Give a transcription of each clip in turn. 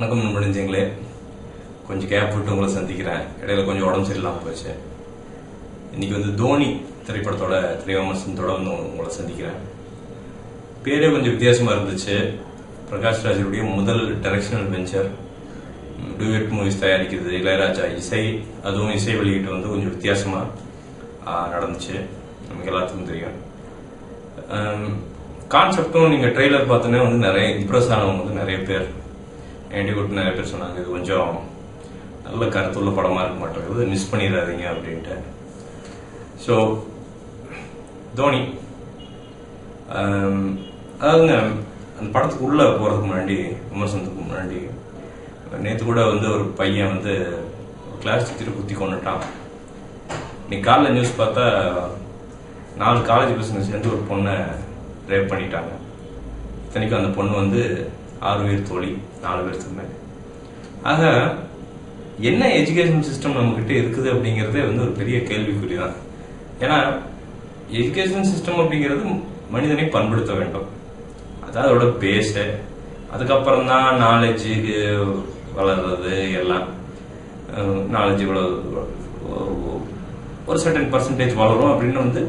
வணக்கம் நண்பர்களே. கொஞ்சம் கேப் விட்டு உங்களை சந்திக்கிறேன். இடையில கொஞ்சம் உடம்பு சரியில்லாமல் போச்சு. இன்னைக்கு வந்து தோனி திரைப்படத்தோட திரைவிமர்சனத்தோட வந்து உங்களை சந்திக்கிறேன். பேரே கொஞ்சம் வித்தியாசமா இருந்துச்சு. பிரகாஷ் ராஜுடைய முதல் டைரக்ஷனல் வெஞ்சர், டூயட் மூவிஸ் தயாரிக்கிறது, இளையராஜா இசை, அதுவும் இசை வெளியீட்டு வந்து கொஞ்சம் வித்தியாசமா நடந்துச்சு. நமக்கு எல்லாத்துக்கும் தெரியும். கான்செப்டும் நீங்க ட்ரெய்லர் பார்த்தோன்னே வந்து நிறைய இம்ப்ரெஸ் ஆனவங்க வந்து நிறைய பேர் என்டி கூட்டு நிறைய பேர் சொன்னாங்க, இது கொஞ்சம் நல்ல கருத்துள்ள படமா இருக்க மாட்டேங்குது, மிஸ் பண்ணிடாதீங்க அப்படின்ட்டு. ஸோ தோனி அதாவதுங்க, அந்த படத்துக்கு உள்ள போறதுக்கு முன்னாடி, விமர்சனத்துக்கு முன்னாடி, நேற்று கூட வந்து ஒரு பையன் வந்து கிளாஸ் குத்தி கொண்டுட்டான். நீ காலைல நியூஸ் பார்த்தா 4 காலேஜ் பசங்க சேர்ந்து ஒரு பொண்ணை ரேப் பண்ணிட்டாங்க. இத்தனைக்கும் அந்த பொண்ணு வந்து 6 பேர் தோழி, 4 பேருக்கு மேலே. ஆக என்ன எஜுகேஷன் சிஸ்டம் நம்மகிட்ட இருக்குது அப்படிங்கிறதே வந்து ஒரு பெரிய கேள்விக்குறி தான். ஏன்னா எஜுகேஷன் சிஸ்டம் அப்படிங்கிறது மனிதனை பண்படுத்த வேண்டும், அதான் அதோட பேஸு. அதுக்கப்புறம் தான் நாலேஜ் வளர்றது எல்லாம். நாலேஜ் ஒரு சர்டன் பர்சன்டேஜ் வளரும் அப்படின்னு வந்து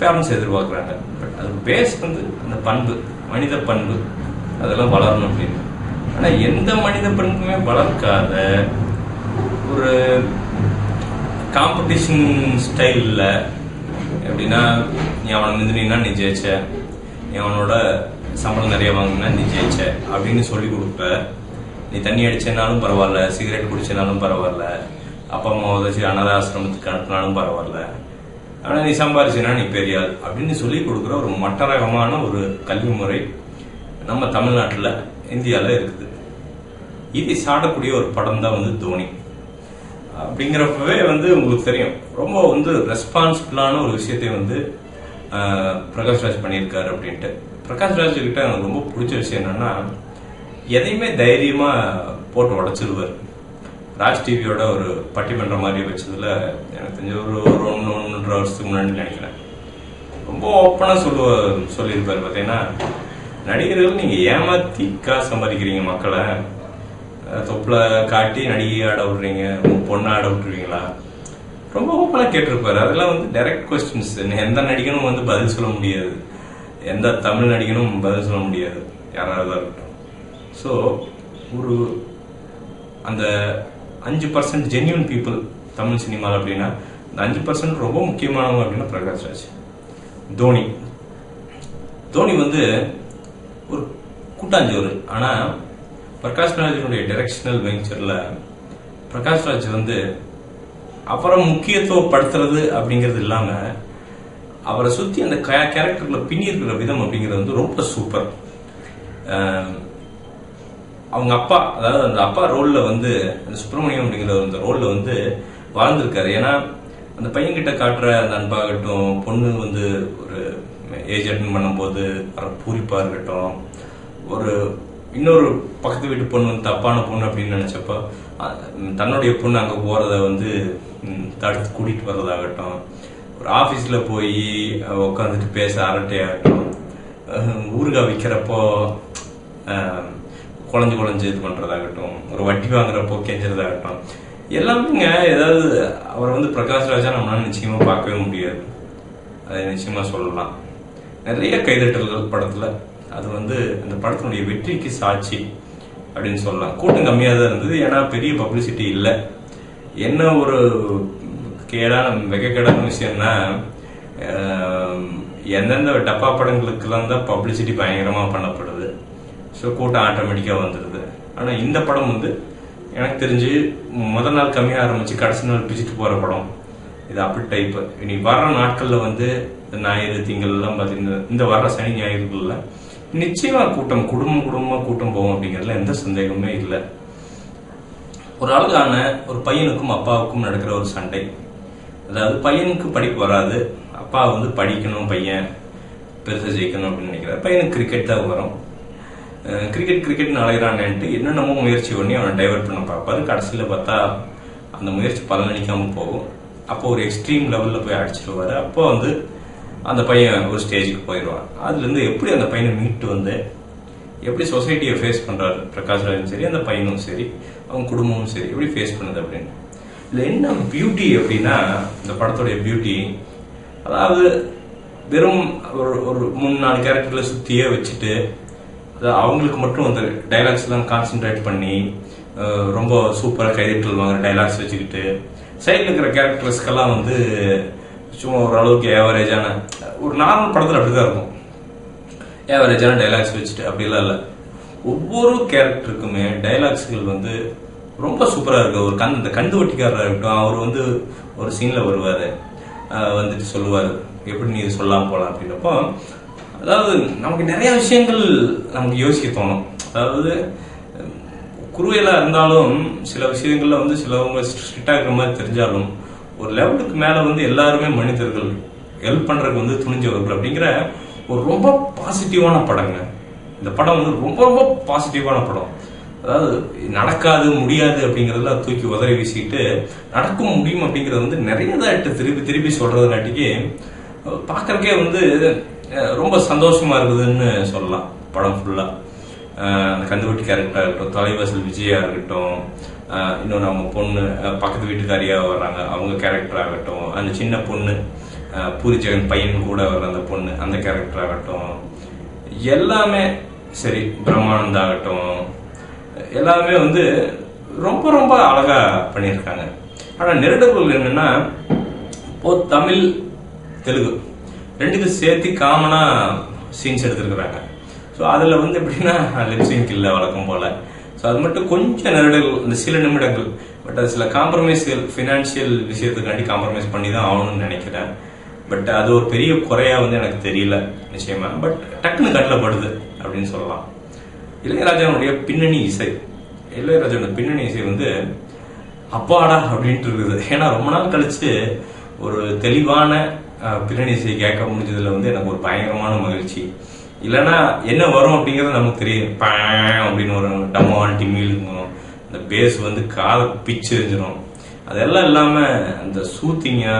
பேரண்ட்ஸ் எதிர்பார்க்குறாங்க. பட் அது பேஸ் வந்து அந்த பண்பு, மனித பண்பு, அதெல்லாம் வளரணும் அப்படின்னு. ஆனால் எந்த மனித பண்புமே வளர்க்காத ஒரு காம்படிஷன் ஸ்டைலில், எப்படின்னா நீ அவனை மிந்தினா நீ ஜெயிச்ச, நீ அவனோட சம்பளம் நிறைய வாங்கினா நீ ஜெயிச்ச அப்படின்னு சொல்லி கொடுப்ப. நீ தண்ணி அடிச்சனாலும் பரவாயில்ல, சிகரெட் குடிச்சனாலும் பரவாயில்ல, அப்பா அம்மா உதச்சி அனாத ஆசிரமத்துக்கு அனுப்பினாலும் பரவாயில்ல, ஆனால் நீ சம்பாதிச்சினா நீ பெரியாள் அப்படின்னு சொல்லி கொடுக்குற ஒரு மட்டரகமான ஒரு கல்வி முறை நம்ம தமிழ்நாட்டில், இந்தியாவில் இருக்குது. இதை சாடக்கூடிய ஒரு படம் தான் வந்து தோனி. அப்படிங்கிறப்பவே வந்து உங்களுக்கு தெரியும், ரொம்ப வந்து ரெஸ்பான்சிபிளான ஒரு விஷயத்தை வந்து பிரகாஷ் ராஜ் பண்ணியிருக்காரு அப்படின்ட்டு. பிரகாஷ் ராஜ் கிட்ட எனக்கு ரொம்ப பிடிச்ச விஷயம் என்னன்னா, எதையுமே தைரியமா போட்டு உடைச்சிருவார். ராஜ் டிவியோட ஒரு பட்டிமன்ற மாதிரி வச்சதுல எனக்கு தெரிஞ்ச ஒரு 1.5 வருஷத்துக்கு முன்னாடி நினைக்கிறேன், ரொம்ப ஓப்பனா சொல்லியிருப்பாரு. பார்த்தீங்கன்னா, நடிகர்கள் நீங்க ஏமாத்தி காசு சம்பாதிக்கிறீங்க, மக்களை தொப்புல காட்டி நடிகை ஆட விடுறீங்க, பொண்ணை ஆட விட்டுருவீங்களா, ரொம்ப ஓப்பனா கேட்டிருப்பாரு. அதெல்லாம் வந்து டைரக்ட் கொஸ்டின்ஸ். எந்த நடிகனும் வந்து பதில் சொல்ல முடியாது, எந்த தமிழ் நடிகனும் பதில் சொல்ல முடியாது, யாராவது இருக்கட்டும். ஸோ ஒரு அந்த 5% ஜென்யூன் பீப்புள் தமிழ் சினிமாவில் அப்படின்னா, அந்த 5% ரொம்ப முக்கியமானவங்க அப்படின்னா பிரகாஷ் ராஜ். தோனி வந்து ஒரு கூட்டாஞ்சோறு. ஆனா பிரகாஷ் ராஜனுடைய டைரக்ஷனல் வெஞ்சர்ல பிரகாஷ் ராஜ் வந்து அவரை முக்கியத்துவப்படுத்துறது அப்படிங்கிறது இல்லாம, அவரை சுத்தி அந்த கேரக்டர்ல பின்னி இருக்கிற விதம் அப்படிங்கிறது வந்து ரொம்ப சூப்பர். அவங்க அப்பா, அதாவது அந்த அப்பா ரோல்ல வந்து அந்த சுப்பிரமணியம் அப்படிங்கிற அந்த ரோல்ல வந்து வாழ்ந்திருக்காரு. ஏன்னா அந்த பையன்கிட்ட காட்டுற அந்த அன்பாகட்டும், பொண்ணு வந்து ஒரு ஏஜ் அட்டன் பண்ணும் போது பூரிப்பா இருக்கட்டும், ஒரு இன்னொரு பக்கத்து வீட்டு பொண்ணு வந்து தப்பான பொண்ணு அப்படின்னு நினைச்சப்ப தன்னுடைய பொண்ணு அங்க போறத வந்து தடுத்து கூட்டிட்டு வர்றதாகட்டும், ஒரு ஆபீஸ்ல போய் உட்காந்துட்டு பேச அரட்டையாகட்டும், ஊறுகாய் விற்கிறப்போ குழஞ்சு இது பண்றதாகட்டும், ஒரு வட்டி வாங்குறப்போ கெஞ்சறதாகட்டும், எல்லாமே ஏதாவது அவரை வந்து பிரகாஷ் ராஜா நம்மளால நிச்சயமா பார்க்கவே முடியாது. அதை நிச்சயமா சொல்லலாம். நிறைய கைதட்டல்கள் படத்துல, அது வந்து அந்த படத்தினுடைய வெற்றிக்கு சாட்சி அப்படின்னு சொல்லலாம். கூட்டம் கம்மியாக தான் இருந்தது, ஏன்னா பெரிய பப்ளிசிட்டி இல்லை. என்ன ஒரு வெகக்கேடான விஷயம்னா, எந்தெந்த டப்பா படங்களுக்கெல்லாம் தான் பப்ளிசிட்டி பயங்கரமா பண்ணப்படுது. ஸோ கூட்டம் ஆட்டோமேட்டிக்காக வந்துடுது. ஆனால் இந்த படம் வந்து எனக்கு தெரிஞ்சு முதல் நாள் கம்மியாக ஆரம்பிச்சு கடைசி நாள் பிச்சுட்டு போகிற படம். இது அப்படி டைப்பு. இனி வர்ற நாட்களில் வந்து ஞாயிறு திங்கள்லாம் பார்த்தீங்கன்னா, இந்த வர்ற சனி ஞாயிறுகளில் நிச்சயமா கூட்டம் குடும்பமா கூட்டம் போகும் அப்படிங்கிறதுல எந்த சந்தேகமே இல்லை. ஒரு அழகான ஒரு பையனுக்கும் அப்பாவுக்கும் நடக்கிற ஒரு சண்டை. அதாவது பையனுக்கு படிப்பு வராது, அப்பா வந்து படிக்கணும், பையன் பெருசாக ஜெயிக்கணும் அப்படின்னு நினைக்கிறார். பையனுக்கு கிரிக்கெட் தான் வரும். கிரிக்கெட் அலைகிறான்ட்டு என்னென்னமோ முயற்சி பண்ணி அவனை டைவர்ட் பண்ண பார்ப்பாரு. கடைசியில் பார்த்தா அந்த முயற்சி பலனளிக்காம போகும். அப்போ ஒரு எக்ஸ்ட்ரீம் லெவல்ல போய் அடிச்சிருவாரு. அப்போ வந்து அந்த பையன் ஒரு ஸ்டேஜுக்கு போயிடுவான். அதுல இருந்து எப்படி அந்த பையனை மீட்டு வந்து எப்படி சொசைட்டியை ஃபேஸ் பண்றாரு பிரகாஷ் ராஜும் சரி, அந்த பையனும் சரி, அவங்க குடும்பமும் சரி, எப்படி ஃபேஸ் பண்ணுது அப்படின்னு. இதுல என்ன பியூட்டி அப்படின்னா, இந்த படத்துடைய பியூட்டி, அதாவது வெறும் ஒரு 3-4 கேரக்டர்ல சுத்தியே வச்சுட்டு அவங்களுக்கு மட்டும் அந்த டைலாக்ஸ் எல்லாம் கான்சென்ட்ரேட் பண்ணி ரொம்ப சூப்பரா கைதட்டல் வாங்குற டைலாக்ஸ் வச்சுக்கிட்டு, சைட்ல இருக்கிற கேரக்டர்ஸ்க்கெல்லாம் வந்து சும்மா ஓரளவுக்கு ஏவரேஜான, ஒரு நார்மல் படத்துல அப்படிதான் இருக்கும், ஏவரேஜான டைலாக்ஸ் வச்சுட்டு அப்படிலாம் இல்லை. ஒவ்வொரு கேரக்டருக்குமே டைலாக்ஸ்கள் வந்து ரொம்ப சூப்பரா இருக்கு. ஒரு இந்த கந்து வட்டிக்காரராக இருக்கட்டும், அவர் வந்து ஒரு சீன்ல வருவாரு, வந்துட்டு சொல்லுவாரு எப்படி நீ சொல்லலாம் போலாம் அப்படின்னப்போ, அதாவது நமக்கு நிறைய விஷயங்கள் நமக்கு யோசிக்க தோணும். அதாவது குருவையில இருந்தாலும் சில விஷயங்கள்ல வந்து சிலவங்க ஸ்ட்ரிக்டா இருக்கிற மாதிரி தெரிஞ்சாலும், ஒரு லெவலுக்கு மேல வந்து எல்லாருமே மனிதர்கள், ஹெல்ப் பண்றதுக்கு வந்து துணிஞ்சவர்கள் அப்படிங்கிற ஒரு ரொம்ப பாசிட்டிவான படங்க. இந்த படம் வந்து ரொம்ப ரொம்ப பாசிட்டிவான படம். அதாவது நடக்காது முடியாது அப்படிங்கறதுல தூக்கி உதறி வீசிட்டு நடக்கும் முடியும் அப்படிங்கறது வந்து நிறைய தான் திருப்பி திருப்பி சொல்றதுனாட்டிக்கு பாக்குறதுக்கே வந்து ரொம்ப சந்தோஷமா இருக்குதுன்னு சொல்லலாம். படம் ஃபுல்லா அந்த கந்துவட்டி கேரக்டரா இருக்கட்டும், தலைவாசல் விஜயா இருக்கட்டும், இன்னொன்று அவங்க பொண்ணு பக்கத்து வீட்டுக்காரியா வர்றாங்க அவங்க கேரக்டர் ஆகட்டும், அந்த சின்ன பொண்ணு பூரி ஜெகன் பையன் கூட வர்ற அந்த பொண்ணு அந்த கேரக்டர் ஆகட்டும், எல்லாமே சரி, பிரம்மானந்த் ஆகட்டும், எல்லாருமே வந்து ரொம்ப ரொம்ப அழகா பண்ணியிருக்காங்க. ஆனா நெருடர்கள் என்னன்னா, தமிழ் தெலுங்கு ரெண்டுக்கும் சேர்த்து காமனா சீன்ஸ் எடுத்திருக்கிறாங்க. ஸோ அதுல வந்து எப்படின்னா லிப்சிங்க் இல்லை வழக்கம் போல. ஸோ அது மட்டும் கொஞ்சம் நெருடல், இந்த சில நிமிடங்கள். பட் அது சில காம்ப்ரமைஸ்கள், பினான்சியல் விஷயத்துக்காண்டி காம்ப்ரமைஸ் பண்ணி தான் ஆகணும்னு நினைக்கிறேன். பட் அது ஒரு பெரிய குறையா வந்து எனக்கு தெரியல நிச்சயமா. பட் டக்குன்னு கண்ணில் படுது அப்படின்னு சொல்லலாம். இளையராஜாவுடைய பின்னணி இசை, இளையராஜாவோட பின்னணி இசை வந்து அப்பாடா அப்படின்ட்டு இருக்குது. ஏன்னா ரொம்ப நாள் கழிச்சு ஒரு தெளிவான பின்னணி இசை கேட்க முடிஞ்சதுல வந்து எனக்கு ஒரு பயங்கரமான மகிழ்ச்சி. இல்லைன்னா என்ன வரும் அப்படிங்கறது நமக்கு தெரியும், அப்படின்னு ஒரு டமால் டிமில் இருக்கும், அந்த பேஸ் வந்து காதை பிச்சு எரிஞ்சிடும். அதெல்லாம் இல்லாம அந்த சூத்திங்கா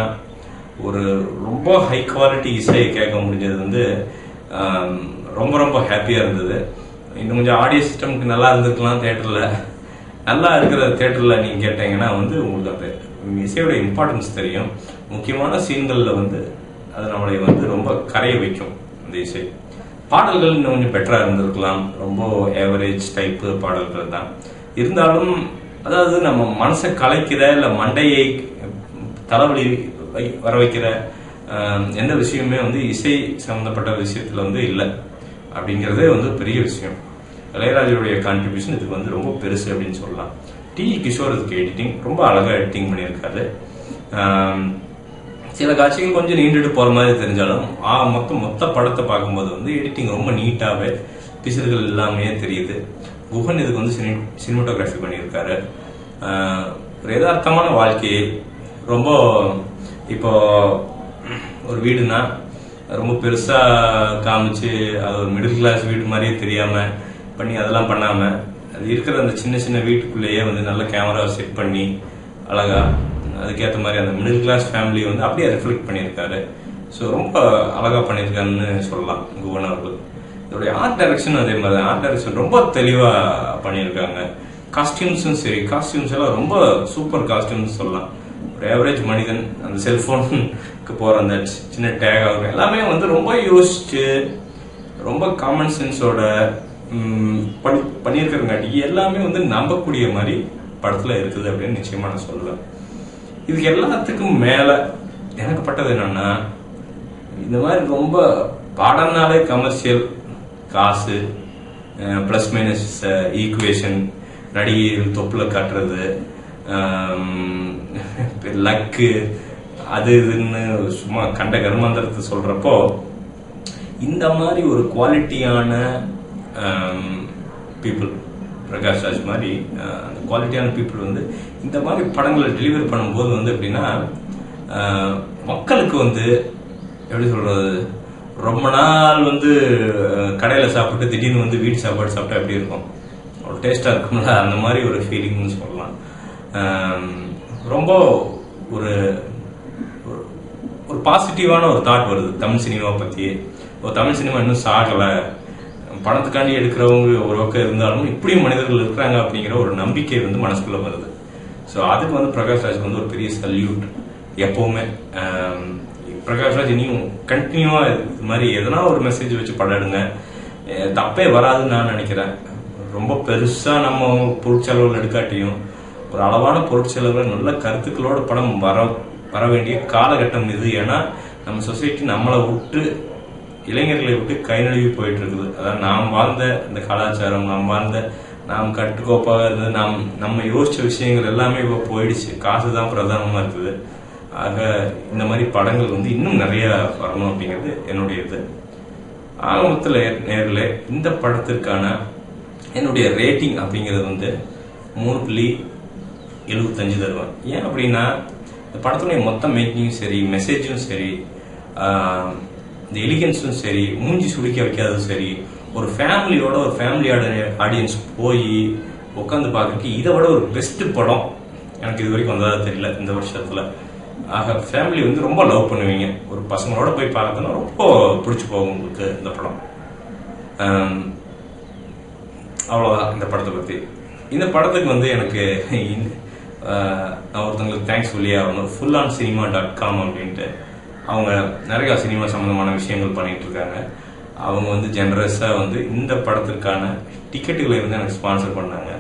ஒரு ரொம்ப ஹை குவாலிட்டி இசையை கேட்க முடிஞ்சது வந்து ரொம்ப ரொம்ப ஹாப்பியா இருந்தது. இன்னும் கொஞ்சம் ஆடியோ சிஸ்டம்க்கு நல்லா இருந்திருக்கலாம். தியேட்டர்ல நல்லா இருக்கிற தியேட்டர்ல நீங்க கேட்டீங்கன்னா வந்து உங்களுக்கு அந்த இசையோட இம்பார்ட்டன்ஸ் தெரியும். முக்கியமான சீன்கள்ல வந்து அது நம்மளை வந்து ரொம்ப கரைய வைக்கும் அந்த இசை. பாடல்கள் இன்னும் கொஞ்சம் பெட்டரா இருந்திருக்கலாம். ரொம்ப ஏவரேஜ் டைப் பாடல்கள் தான் இருந்தாலும், அதாவது நம்ம மனசை கலைக்கிற இல்ல மண்டையை தலைவலி வர வைக்கிற எந்த விஷயமே வந்து இசை சம்பந்தப்பட்ட விஷயத்துல வந்து இல்லை அப்படிங்கறதே வந்து பெரிய விஷயம். இளையராஜாவுடைய கான்ட்ரிபியூஷன் இதுக்கு வந்து ரொம்ப பெருசு அப்படின்னு சொல்லலாம். டி கிஷோர் இதுக்கு எடிட்டிங் ரொம்ப அழகா எடிட்டிங் பண்ணியிருக்காரு. சில காட்சிகள் கொஞ்சம் நீண்டுட்டு போற மாதிரி தெரிஞ்சாலும் மொத்த படத்தை பார்க்கும்போது வந்து எடிட்டிங் ரொம்ப நீட்டாவே பிசர்கள் எல்லாமே தெரியுது. குஹன் இதுக்கு வந்து சினிமாட்டோகிராஃபி பண்ணியிருக்காரு. ஒரு யதார்த்தமான வாழ்க்கையை ரொம்ப, இப்போ ஒரு வீடுனா ரொம்ப பெருசா காமிச்சு அது ஒரு மிடில் கிளாஸ் வீடு மாதிரியே தெரியாம பண்ணி அதெல்லாம் பண்ணாம, அது இருக்கிற அந்த சின்ன சின்ன வீட்டுக்குள்ளேயே வந்து நல்ல கேமரா செட் பண்ணி அழகா அதுக்கேற்ற மாதிரி அந்த மிடில் கிளாஸ் ஃபேமிலியை வந்து அப்படியே ரிஃப்ளெக்ட் பண்ணியிருக்காரு. ஸோ ரொம்ப அழகா பண்ணியிருக்காருன்னு சொல்லலாம் குவன் அவர்கள். இதோடைய ஆர்ட் டைரக்ஷன் அதே மாதிரி, ஆர்ட் டைரக்ஷன் ரொம்ப தெளிவா பண்ணியிருக்காங்க. காஸ்டியூம்ஸும் சரி, காஸ்டியூம்ஸ் எல்லாம் ரொம்ப சூப்பர் காஸ்டியூம்ஸ் சொல்லலாம். ஒரு ஏவரேஜ் மனிதன் அந்த செல்போனுக்கு போற அந்த சின்ன டேக் ஆகும் எல்லாமே வந்து ரொம்ப யோசிச்சு ரொம்ப காமன் சென்ஸோட பண்ணியிருக்கிறங்காட்டி எல்லாமே வந்து நம்பக்கூடிய மாதிரி படத்துல இருக்குது அப்படின்னு நிச்சயமா நான் சொல்லுவேன். இதுக்கு எல்லாத்துக்கும் மேல எனக்கு பட்டது என்னன்னா, இந்த மாதிரி ரொம்ப படம்னாலே கமர்ஷியல், காசு, பிளஸ் மைனஸ் ஈக்குவேஷன், நடிகைகள் தொப்புல காட்டுறது, லக்கு, அது இதுன்னு சும்மா கண்ட கர்மாந்திரத்தை சொல்றப்போ, இந்த மாதிரி ஒரு குவாலிட்டியான பீப்புள், பிரகாஷ் ராஜ் மாதிரி அந்த குவாலிட்டியான பீப்புள் வந்து இந்த மாதிரி படங்களை டெலிவரி பண்ணும்போது வந்து எப்படின்னா, மக்களுக்கு வந்து எப்படி சொல்றது, ரொம்ப நாள் வந்து கடையில சாப்பிட்டு திடீர்னு வந்து வீட்டு சாப்பாடு சாப்பிட்டா எப்படி இருக்கும், ஒரு டேஸ்டா இருக்கும்ல, அந்த மாதிரி ஒரு ஃபீலிங்னு சொல்லலாம். ரொம்ப ஒரு ஒரு பாசிட்டிவான ஒரு தாட் வருது தமிழ் சினிமா பத்தி. தமிழ் சினிமா இன்னும் சாகல, பணத்துக்காண்டி எடுக்கிறவங்க ஒரு பக்கம் இருந்தாலும் இப்படியும் மனிதர்கள் இருக்கிறாங்க அப்படிங்கிற ஒரு நம்பிக்கை வந்து மனசுக்குள்ள வருது. ஸோ அதுக்கு வந்து பிரகாஷ் ராஜ் வந்து ஒரு பெரிய சல்யூட். எப்பவுமே பிரகாஷ் ராஜ் இனியும் கண்டினியூவா இது மாதிரி எதனா ஒரு மெசேஜ் வச்சு படம் எடுங்க, தப்பே வராதுன்னு நான் நினைக்கிறேன். ரொம்ப பெருசா நம்ம பொருட்செலவுகள் எடுக்காட்டியும் ஒரு அளவான பொருட்செலவுல நல்ல கருத்துக்களோட படம் வர வேண்டிய காலகட்டம் இது. ஏன்னா நம்ம சொசைட்டி நம்மளை விட்டு, இளைஞர்களை விட்டு கை நழுவி போயிட்டு இருக்குது. அதாவது நாம் வாழ்ந்த இந்த கலாச்சாரம், நாம் கட்டுக்கோப்பாக இருந்து நம்ம யோசிச்ச விஷயங்கள் எல்லாமே இப்போ போயிடுச்சு. காசு தான் பிரதானமா இருக்குது. ஆக இந்த மாதிரி படங்கள் வந்து இன்னும் நிறைய வரணும் அப்படிங்கிறது என்னுடைய இது. ஆரம்பத்தில் நேரில் இந்த படத்திற்கான என்னுடைய ரேட்டிங் அப்படிங்கிறது வந்து 3.75 தருவேன். ஏன் அப்படின்னா இந்த படத்துடைய மொத்த மேக்கிங்கும் சரி, மெசேஜும் சரி, இந்த எலிகன்ஸும் சரி, மூஞ்சி சுடிக்க வைக்காததும் சரி, ஒரு ஃபேமிலியோட ஒரு ஃபேமிலி ஆடியன்ஸ் போய் உட்காந்து பார்க்கறதுக்கு இதை விட ஒரு பெஸ்ட் படம் எனக்கு இது வரைக்கும் வந்ததா தெரியல இந்த வருஷத்துல. ஆக ஃபேமிலி வந்து ரொம்ப லவ் பண்ணுவீங்க. ஒரு பசங்களோட போய் பார்க்கறதுனா ரொம்ப பிடிச்சி போகும் உங்களுக்கு இந்த படம். அவ்வளவுதான் இந்த படத்தை பத்தி. இந்த படத்துக்கு வந்து எனக்கு நான் ஒருத்தங்களுக்கு தேங்க்ஸ் சொல்லியே ஆகணும். fuloncinema.com அப்படின்ட்டு அவங்க நிறைய சினிமா சம்பந்தமான விஷயங்கள் பண்ணிட்டு இருக்காங்க. அவங்க வந்து ஜெனரஸா வந்து இந்த படத்திற்கான டிக்கெட்டுகளை வந்து எனக்கு ஸ்பான்சர் பண்ணாங்க.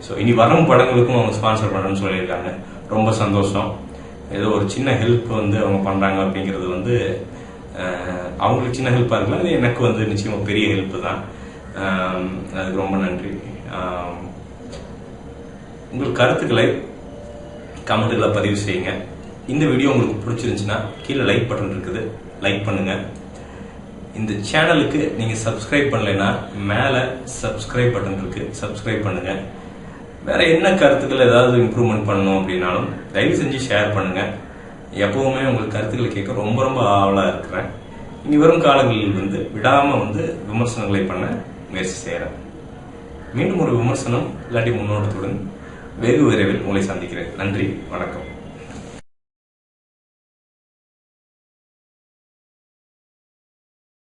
ஸோ இனி வரும் படங்களுக்கும் அவங்க ஸ்பான்சர் பண்ணுறேன்னு சொல்லியிருக்காங்க. ரொம்ப சந்தோஷம். ஏதோ ஒரு சின்ன ஹெல்ப் வந்து அவங்க பண்றாங்க அப்படிங்கிறது வந்து அவங்களுக்கு சின்ன ஹெல்ப்பா இருக்கலாம், அது எனக்கு வந்து நிச்சயமா பெரிய ஹெல்ப் தான். அதுக்கு ரொம்ப நன்றி. உங்கள் கருத்துக்களை கமெண்ட்ல பதிவு செய்யுங்க. இந்த வீடியோ உங்களுக்கு பிடிச்சிருந்துச்சுன்னா கீழே லைக் பட்டன் இருக்குது, லைக் பண்ணுங்க. இந்த சேனலுக்கு நீங்க சப்ஸ்கிரைப் பண்ணலைன்னா மேல சப்ஸ்கிரைப் பட்டன் இருக்கு, சப்ஸ்கிரைப் பண்ணுங்க. வேற என்ன கருத்துக்கள் ஏதாவது இம்ப்ரூவ்மெண்ட் பண்ணணும் அப்படின்னாலும் தயவு செஞ்சு ஷேர் பண்ணுங்க. எப்பவுமே உங்களுக்கு கருத்துக்களை கேட்க ரொம்ப ரொம்ப ஆவலா இருக்கிறேன். இனி வரும் காலங்களில் வந்து விடாம வந்து விமர்சனங்களை பண்ண முயற்சி செய்யறேன். மீண்டும் ஒரு விமர்சனம் இல்லாட்டி முன்னோட்டத்துடன் வெகு விரைவில் உங்களை சந்திக்கிறேன். நன்றி, வணக்கம்.